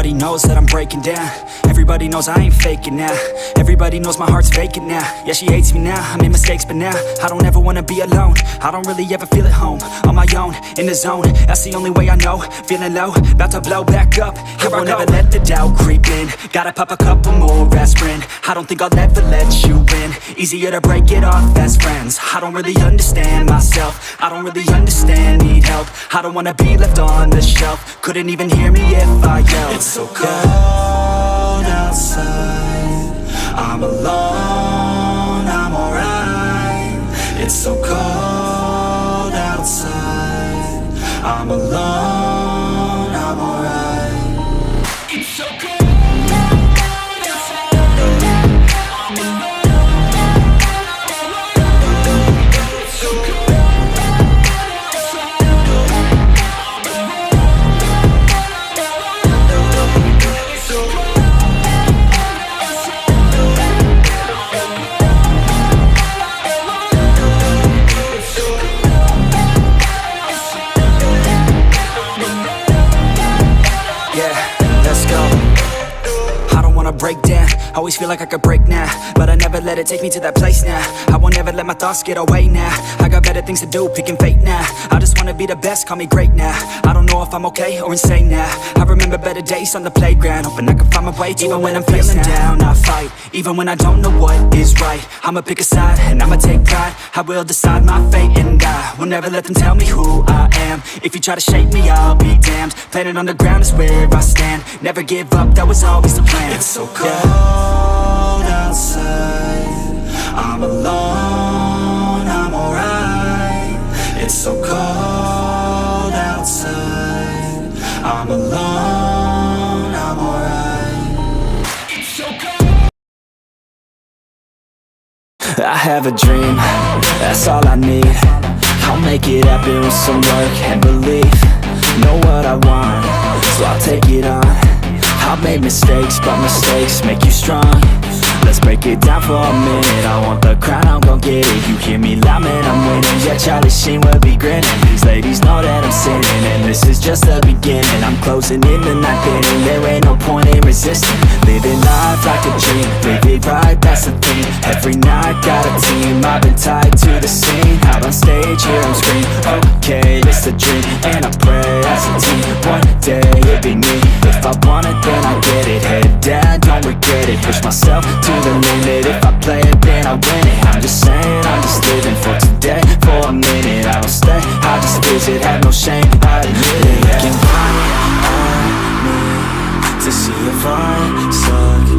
Everybody knows that I'm breaking down. Everybody knows I ain't faking now. Everybody knows my heart's vacant now. Yeah, she hates me now, I made mistakes but now I don't ever wanna be alone. I don't really ever feel at home. On my own, in the zone, that's the only way I know. Feeling low, about to blow back up. Here I won't ever let the doubt creep in. Gotta pop a couple more aspirin. I don't think I'll ever let you in. Easier to break it off as friends. I don't really understand myself. I don't really understand, need help. I don't wanna be left on the shelf. Couldn't even hear me if I yelled. It's so cold outside, I'm alone, I'm alright. It's so cold outside, I'm alone, I'm alright. It's so cold. Break down, always feel like I could break now, but I never let it take me to that place now. I won't ever let my thoughts get away now. I got better things to do, picking fate now. I just wanna be the best, call me great now. I don't know if I'm okay or insane now. I remember better days on the playground, hoping I can find my way. Even when I'm feeling down, I fight. Even when I don't know what is right, I'ma pick a side and I'ma take pride. I will decide my fate and I will never let them tell me who I am. If you try to shake me, I'll be damned. Planet on the ground is where I stand. Never give up, that was always the plan. It's so cold outside, I'm alone, I'm alright. It's so cold outside, I'm alone, I'm alright. It's so cold. I have a dream, that's all I need. I'll make it happen with some work and belief. Know what I want, so I'll take it on. I've made mistakes, but mistakes make you strong. Let's break it down for a minute. I want the crown, I'm gon' get it. You hear me loud, man, I'm winning. Yeah, Charlie Sheen will be grinning. These ladies know that I'm sinning, and this is just the beginning. I'm closing in the night inning. There ain't no point in resisting. Living life like a dream, live it right, that's the thing. Every night, got a team, I've been tied to the scene. Out on stage, here I'm screaming, okay, it's a dream. And I pray as a team, one day it'll be me. If I want it, then I get it. Head down, don't regret it. Push myself to the limit. If I play it, then I win it. I'm just saying, I'm just living for today. For a minute, I don't stay, I just visit. Have no shame, I admit it. Looking right at me to see if I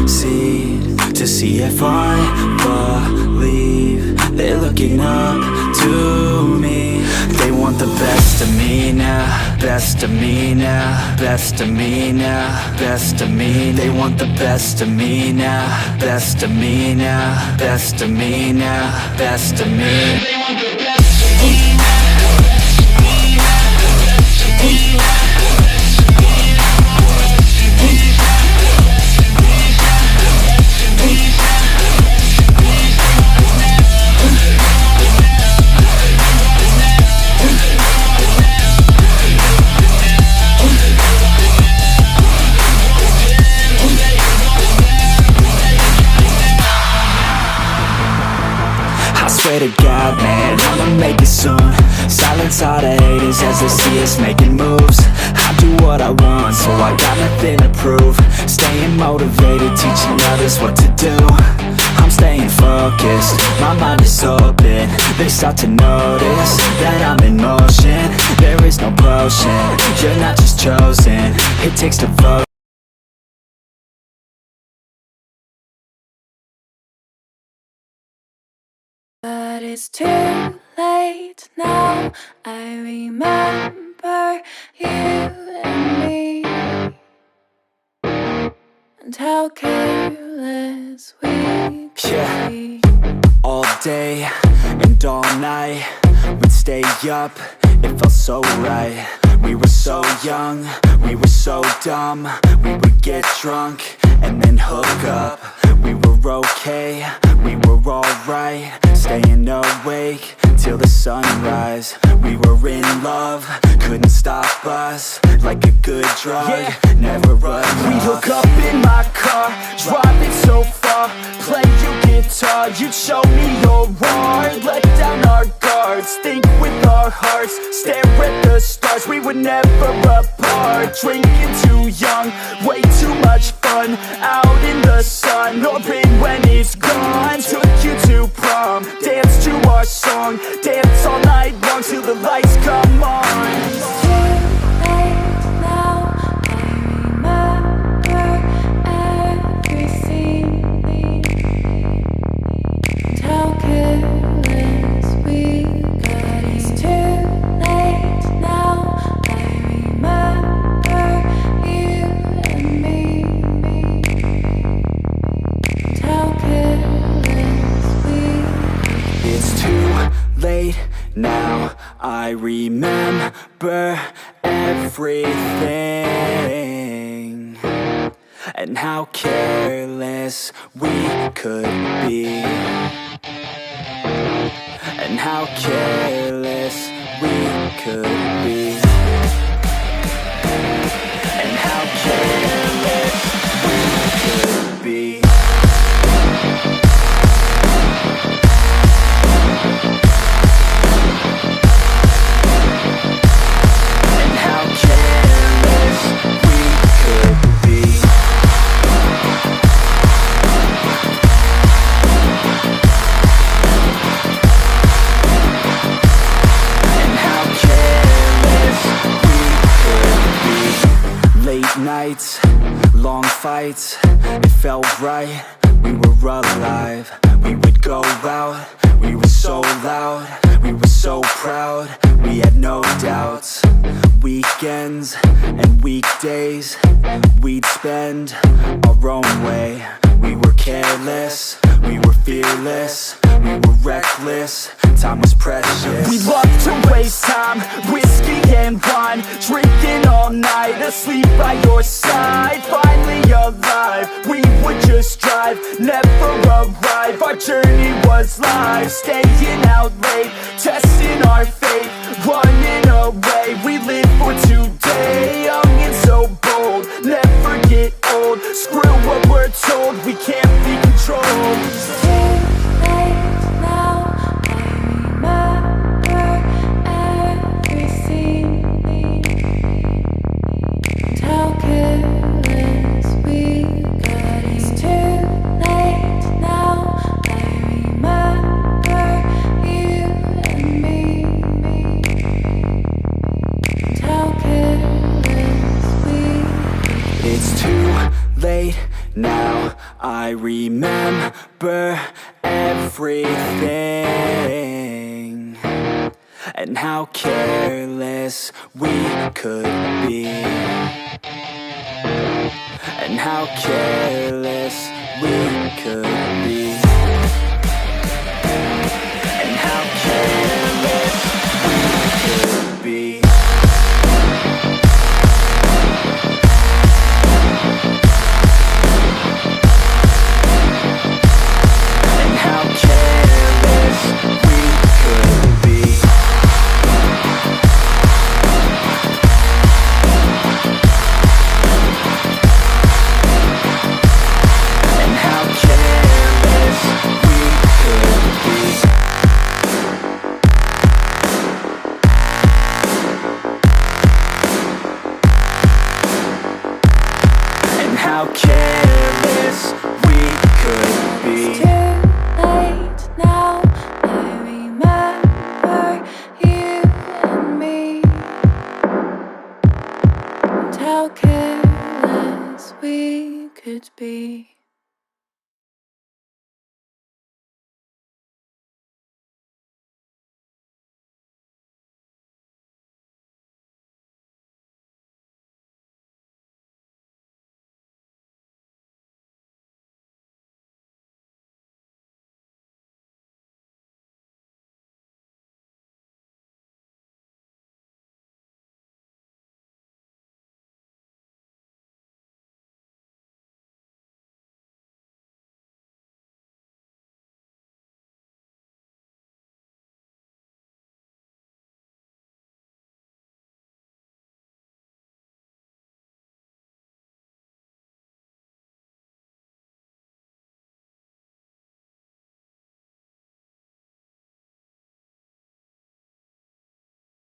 succeed, to see if I believe. They're looking up to me. They want the best of me now, best of me now, best of me now, best of me. They want the best of me now, best of me now, best of me now, best of me. They want the best of me now. Swear to God, man, I'ma make it soon. Silence all the haters as they see us making moves. I do what I want, so I got nothing to prove. Staying motivated, teaching others what to do. I'm staying focused, my mind is open. They start to notice that I'm in motion. There is no potion, you're not just chosen. It takes devotion. But it's too late now. I remember you and me, and how careless we could be. All day and all night, we'd stay up, it felt so right. We were so young, we were so dumb. We would get drunk and then hook up. We were okay, we were alright. Staying awake till the sunrise. We were in love, couldn't stop us. Like a good drug, never run. We'd hook up in my car, driving so far, play you guitar, you'd show me your art. Let down our guards, think with our hearts, stare at the stars. We were never apart, drinking too young, way too much fun, out in the sun, or rain when it's gone. Took you to prom, dance to our song, dance all night long till the lights come on. It's too late now, I remember everything. And how careless we got. It's too late now, I remember you and me. And how careless we got. It's too late now, I remember everything, and how careless we could be, and how careless we could be, and how careless we could be. Nights, long fights, it felt right, we were alive. We would go out, we were so loud, we were so proud, we had no doubts. Weekends and weekdays, we'd spend our own way. We were careless, we were fearless, we were reckless, time was precious. We loved to waste time, whiskey and wine, drinking all night, asleep by your side. Finally alive, we would just drive, never arrive. Our journey was live, staying out late, testing our fate, running away. We live for today, young and so bold, never get old. Screw what we're told, we can't be controlled. It's too late now, I remember everything. And how careless we got. It's too late now, I remember you and me. And how careless we got. It's too late now, I remember everything, and how careless we could be, and how careless we could be, and how careless we could be. How careless we could be. It's too late now, I remember you and me. And how careless we could be.